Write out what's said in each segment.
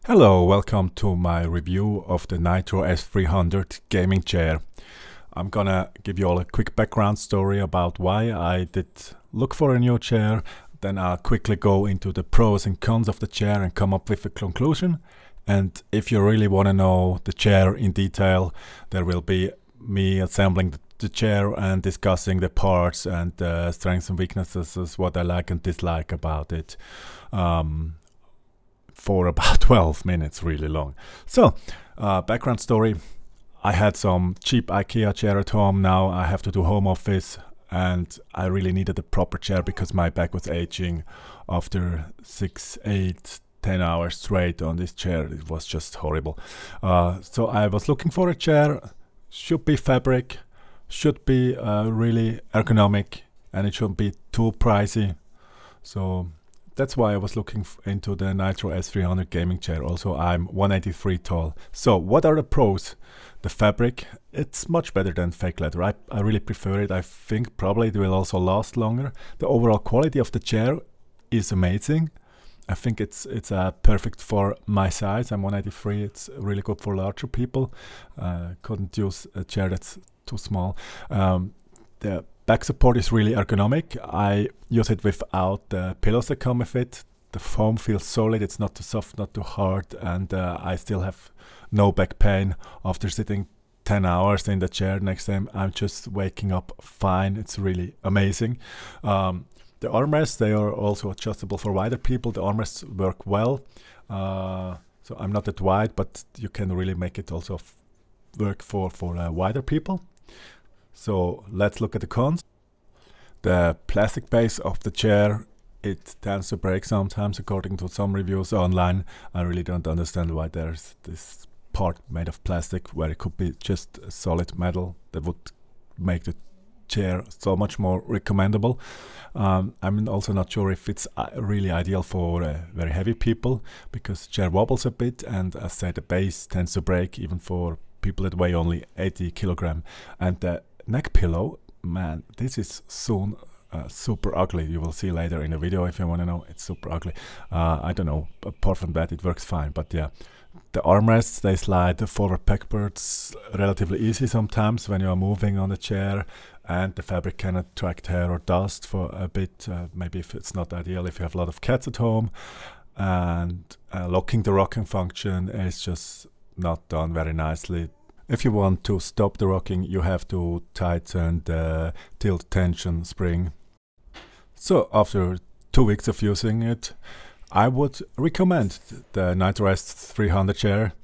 Hello, welcome to my review of the Nitro s300 gaming chair. I'm gonna give you all a quick background story about why I did look for a new chair, then I'll quickly go into the pros and cons of the chair and come up with a conclusion. And if you really want to know the chair in detail, there will be me assembling the chair and discussing the parts and strengths and weaknesses, what I like and dislike about it. For about 12 minutes, really long. So, background story. I had some cheap IKEA chair at home. Now I have to do home office and I really needed a proper chair because my back was aging after 6, 8, 10 hours straight on this chair. It was just horrible. So I was looking for a chair. Should be fabric, should be really ergonomic, and it shouldn't be too pricey. So that's why I was looking into the Nitro s300 gaming chair. Also, I'm 183 tall. So what are the pros? The fabric, it's much better than fake leather. I really prefer it. I think probably it will also last longer. The overall quality of the chair is amazing. I think it's perfect for my size. I'm 183. It's really good for larger people. Couldn't use a chair that's too small. The back support is really ergonomic. I use it without the pillows that come with it. The foam feels solid. It's not too soft, not too hard, and I still have no back pain after sitting 10 hours in the chair. Next time I'm just waking up fine. It's really amazing. The armrests, they are also adjustable for wider people. The armrests work well. So I'm not that wide, but you can really make it also work for wider people. So let's look at the cons. The plastic base of the chair, it tends to break sometimes according to some reviews online. I really don't understand why there's this part made of plastic where it could be just a solid metal that would make the chair so much more recommendable. I'm also not sure if it's really ideal for very heavy people, because the chair wobbles a bit, and as I said, the base tends to break even for people that weigh only 80 kilogram. And the neck pillow, man, this is soon super ugly. You will see later in the video if you want to know. It's super ugly. I don't know, apart from that it works fine, but yeah. The armrests, they slide forward backwards relatively easy sometimes when you are moving on the chair, and the fabric can attract hair or dust for a bit, maybe if it's not ideal if you have a lot of cats at home. And locking the rocking function is just not done very nicely. If you want to stop the rocking, you have to tighten the tilt tension spring. So after 2 weeks of using it, I would recommend the Nitro s300 chair.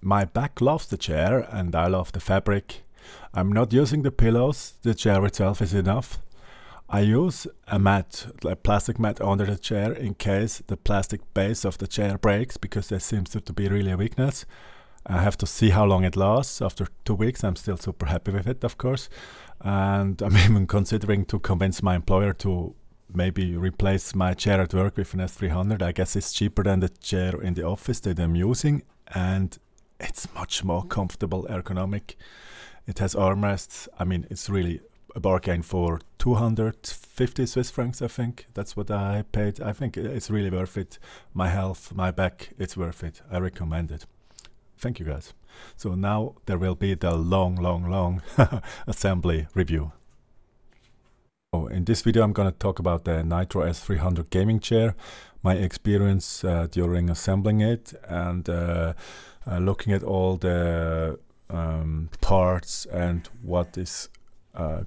My back loves the chair and I love the fabric. I'm not using the pillows, the chair itself is enough. I use a mat, a plastic mat under the chair in case the plastic base of the chair breaks, because there seems to be really a weakness. I have to see how long it lasts. After 2 weeks I'm still super happy with it, of course. And I'm even considering to convince my employer to maybe replace my chair at work with an s300. I guess it's cheaper than the chair in the office that I'm using, and it's much more comfortable, ergonomic. It has armrests. I mean, it's really a bargain for 250 Swiss francs, I think. That's what I paid. I think it's really worth it. My health, my back, it's worth it. I recommend it. Thank you guys. So now there will be the long assembly review. In this video I'm going to talk about the Nitro s300 gaming chair, my experience during assembling it, and looking at all the parts and what is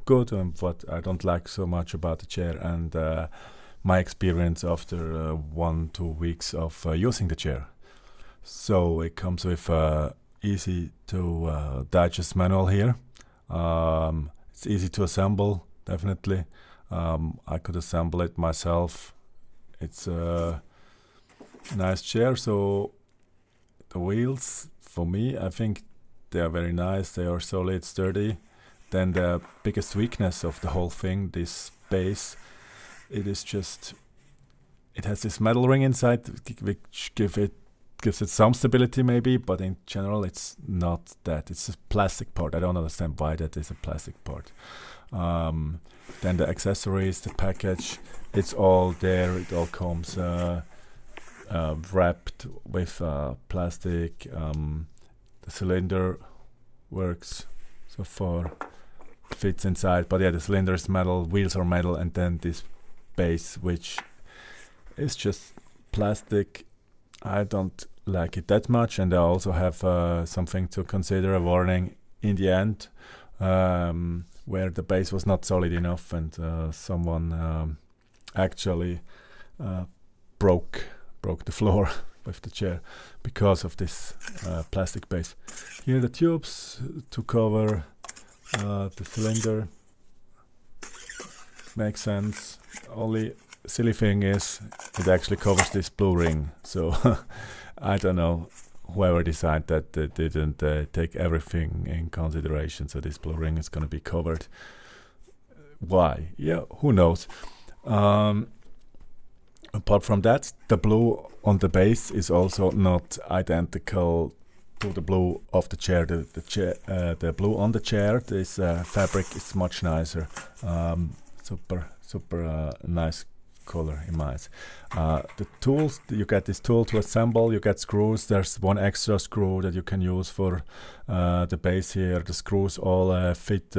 good and what I don't like so much about the chair, and my experience after 1-2 weeks of using the chair. So it comes with easy to digest manual here. It's easy to assemble, definitely. I could assemble it myself. It's a nice chair. So the wheels, for me, I think they are very nice. They are solid, sturdy. Then the biggest weakness of the whole thing, this base, it is just, it has this metal ring inside which gives it some stability maybe, but in general it's not that. It's a plastic part. I don't understand why that is a plastic part. Then the accessories, the package, it's all there. It all comes wrapped with plastic. The cylinder works so far, fits inside, but yeah, the cylinder is metal, wheels are metal, and then this base, which is just plastic. I don't like it that much, and I also have something to consider, a warning in the end, where the base was not solid enough, and someone actually broke the floor with the chair because of this plastic base. Here the tubes to cover the cylinder. Makes sense. Only silly thing is it actually covers this blue ring, so I don't know whoever decided that they didn't take everything in consideration, so this blue ring is going to be covered. Why? Yeah, who knows. Apart from that, the blue on the base is also not identical to the blue of the chair. The blue on the chair, this fabric is much nicer. Super nice color in my eyes. The tools, you get this tool to assemble, you get screws. There's one extra screw that you can use for the base here. The screws all fit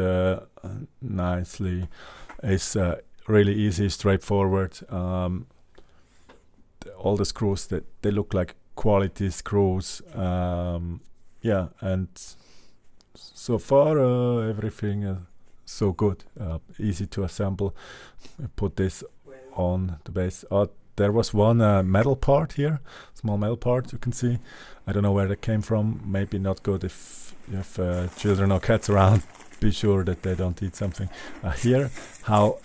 nicely. It's really easy, straightforward. All the screws, they look like quality screws. Yeah, and so far everything so good, easy to assemble. I put this on the base. There was one metal part here, small metal part, you can see. I don't know where that came from. Maybe not good if you have children or cats around. Be sure that they don't eat something. Here, how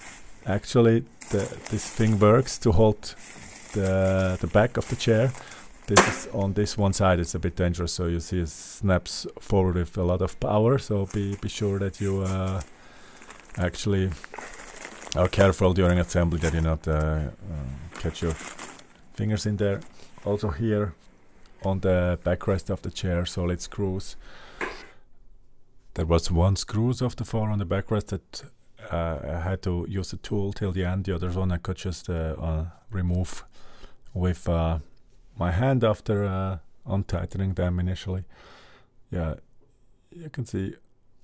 actually this thing works to hold the back of the chair. This is on this one side, it's a bit dangerous, so you see it snaps forward with a lot of power, so be sure that you actually are careful during assembly that you not catch your fingers in there. Also here on the backrest of the chair, solid screws. There was one screws of the 4 on the backrest that I had to use the tool till the end. The other one I could just remove with my hand after untightening them initially. Yeah, you can see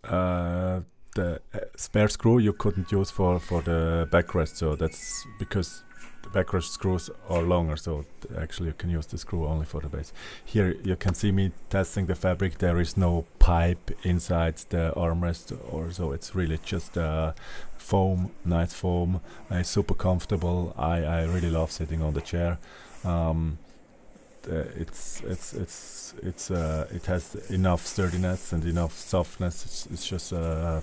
the spare screw you couldn't use for the backrest, so that's because the backrest screws are longer, so actually you can use the screw only for the base. Here you can see me testing the fabric. There is no pipe inside the armrest, or so it's really just foam, nice foam. It's super comfortable. I really love sitting on the chair. It has enough sturdiness and enough softness. It's just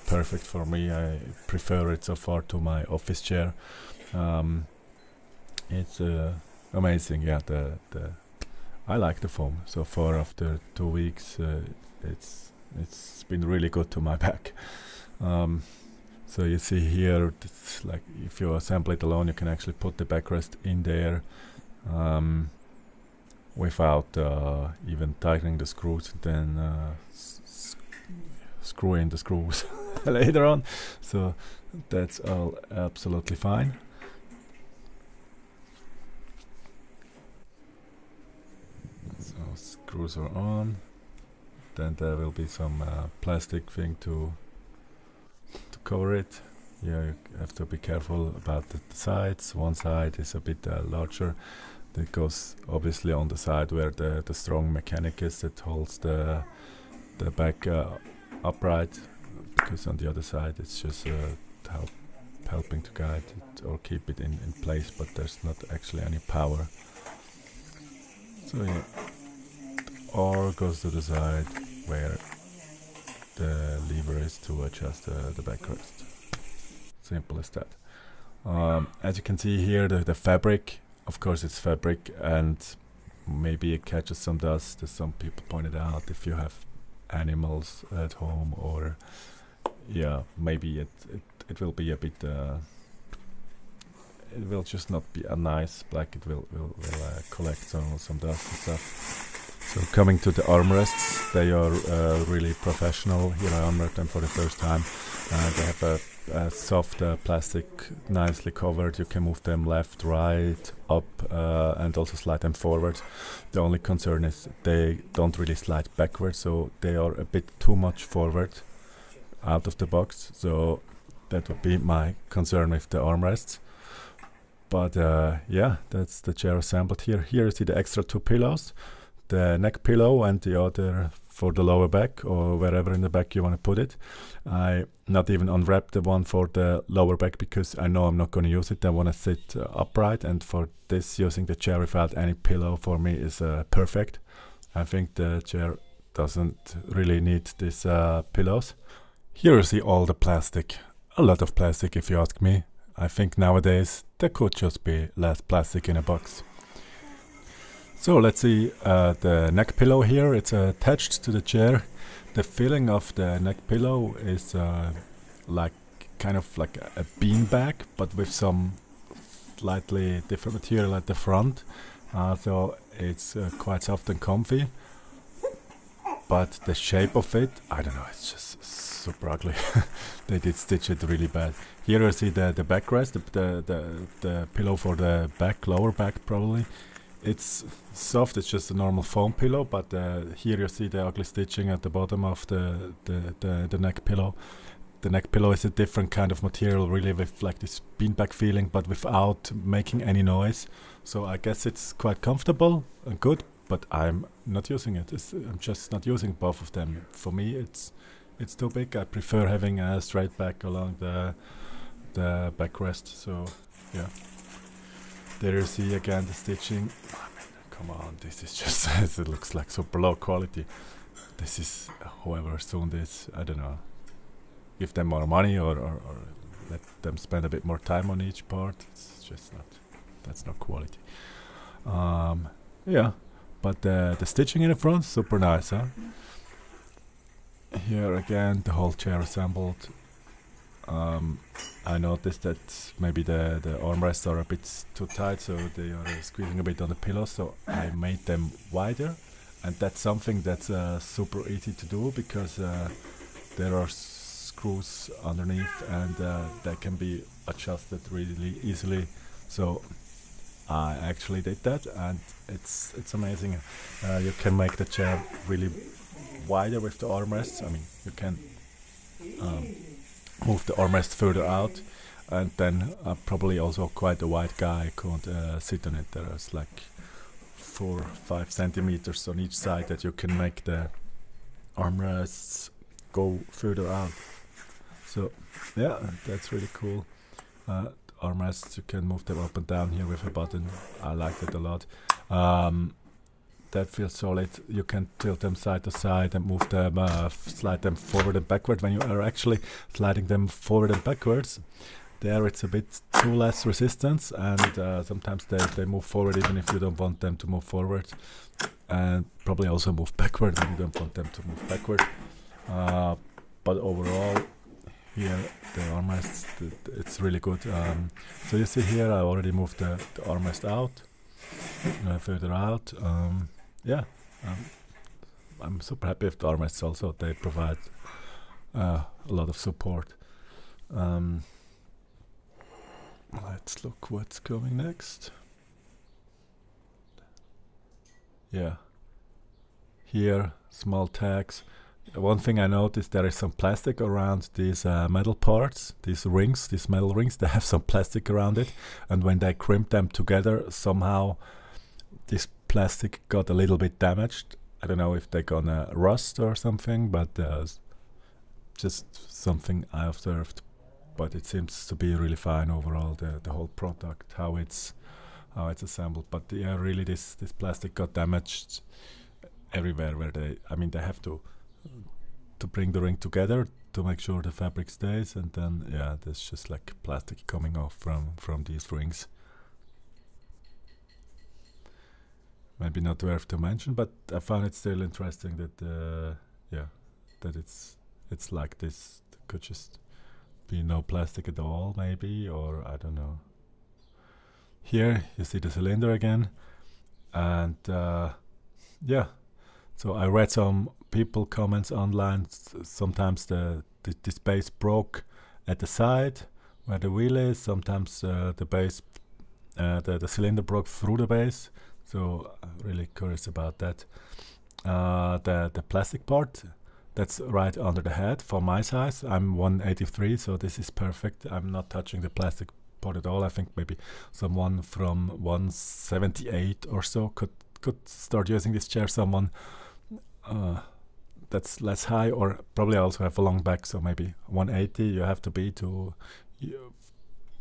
perfect for me. I prefer it so far to my office chair. It's amazing. Yeah, I like the foam so far. After 2 weeks, it's been really good to my back. So you see here, it's like if you assemble it alone, you can actually put the backrest in there. Without even tightening the screws, then screw in the screws later on. So that's all absolutely fine. So screws are on. Then there will be some plastic thing to cover it. Yeah, you have to be careful about the sides. One side is a bit larger. That goes obviously on the side where the strong mechanic is that holds the back upright, because on the other side it's just helping to guide it or keep it in place, but there's not actually any power. So yeah, or goes to the side where the lever is to adjust the backrest. Simple as that. As you can see here, the fabric, of course it's fabric, and maybe it catches some dust, as some people pointed out, if you have animals at home, or yeah, maybe it will be a bit it will just not be a nice black. It will collect some dust and stuff. So coming to the armrests, they are really professional. Here I unwrapped them for the first time. They have a soft plastic, nicely covered. You can move them left, right, up, and also slide them forward. The only concern is they don't really slide backwards, so they are a bit too much forward out of the box. So that would be my concern with the armrests. But yeah, that's the chair assembled here. Here you see the extra 2 pillows, the neck pillow and the other for the lower back or wherever in the back you want to put it. I not even unwrapped the one for the lower back because I know I'm not going to use it. I want to sit upright, and for this, using the chair without any pillow for me is perfect. I think the chair doesn't really need these pillows. Here you see all the plastic, a lot of plastic if you ask me. I think nowadays there could just be less plastic in a box. So let's see the neck pillow here. It's attached to the chair. The feeling of the neck pillow is like kind of like a bean bag, but with some slightly different material at the front. So it's quite soft and comfy. But the shape of it, I don't know, it's just super ugly. They did stitch it really bad. Here you see the backrest, the pillow for the back, lower back probably. It's soft, it's just a normal foam pillow, but here you see the ugly stitching at the bottom of the neck pillow. The neck pillow is a different kind of material, really, with like this beanbag feeling, but without making any noise. So I guess it's quite comfortable and good, but I'm not using it. I'm just not using both of them. For me, it's too big. I prefer having a straight back along the backrest. So yeah. There you see again the stitching. I mean, come on, this is just it looks like super low quality. This is, whoever sewn this, I don't know, give them more money or let them spend a bit more time on each part. It's just not, that's not quality. Yeah, but the stitching in the front, super nice, huh? Here again, the whole chair assembled. I noticed that maybe the armrests are a bit too tight, so they are squeezing a bit on the pillows, so I made them wider, and that's something that's super easy to do because there are screws underneath and they can be adjusted really easily. So I actually did that, and it's amazing. You can make the chair really wider with the armrests. I mean, you can move the armrest further out, and then probably also quite a wide guy could sit on it. There's like 4 or 5 centimeters on each side that you can make the armrests go further out. So yeah, that's really cool. Armrests, you can move them up and down here with a button. I like it a lot. That feels solid. You can tilt them side to side and move them, slide them forward and backward. When you are actually sliding them forward and backwards, there it's a bit too less resistance, and sometimes they move forward even if you don't want them to move forward, and probably also move backward when you don't want them to move backward. But overall, here the armrests, it's really good. So you see here I already moved the armrest out, further out. Yeah, I'm super happy with the armrests also. They provide a lot of support. Let's look what's coming next. Yeah, here small tags. One thing I noticed, there is some plastic around these metal parts, these rings, these metal rings. They have some plastic around it, and when they crimp them together, somehow this plastic got a little bit damaged. I don't know if they're gonna rust or something, but just something I observed. But it seems to be really fine overall, the whole product, how it's assembled. But yeah, really this plastic got damaged everywhere where they have to bring the ring together to make sure the fabric stays, and then yeah, there's just like plastic coming off from these rings. Maybe not worth to mention, but I found it still interesting that yeah, that it's like this. There could just be no plastic at all, maybe, or I don't know. Here you see the cylinder again, and yeah. So I read some people comments online. Sometimes this base broke, at the side where the wheel is. Sometimes the base, the cylinder broke through the base, so I'm really curious about that. The plastic part, that's right under the head for my size. I'm 183, so this is perfect. I'm not touching the plastic part at all. I think maybe someone from 178 or so could start using this chair. Someone that's less high, or probably also have a long back, so maybe 180 you have to be to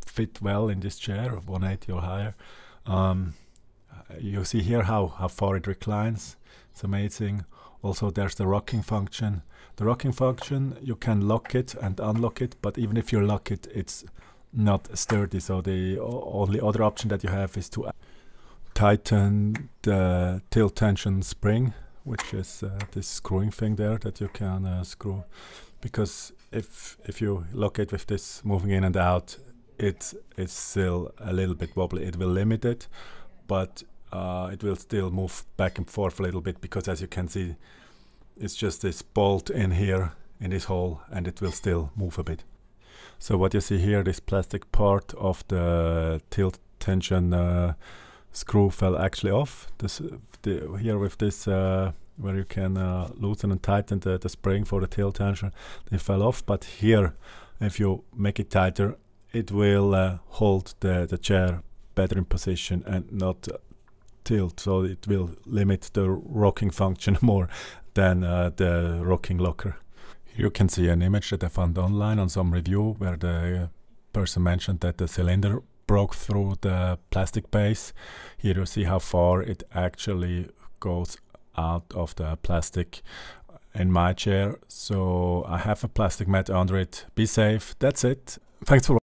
fit well in this chair, 180 or higher. You see here how far it reclines. It's amazing. Also there's the rocking function. The rocking function, you can lock it and unlock it, but even if you lock it, it's not sturdy. So the only other option that you have is to tighten the tilt tension spring, which is this screwing thing there that you can screw. Because if you lock it with this moving in and out, it's still a little bit wobbly. It will limit it, but it will still move back and forth a little bit, because as you can see, it's just this bolt in here in this hole, and it will still move a bit. So what you see here, this plastic part of the tilt tension screw fell actually off. Here with this where you can loosen and tighten the spring for the tilt tension, they fell off. But here, if you make it tighter, it will hold the chair better in position and not tilt, so it will limit the rocking function more than the rocking locker. Here you can see an image that I found online on some review, where the person mentioned that the cylinder broke through the plastic base. Here you see how far it actually goes out of the plastic in my chair. So I have a plastic mat under it. Be safe. That's it. Thanks for watching.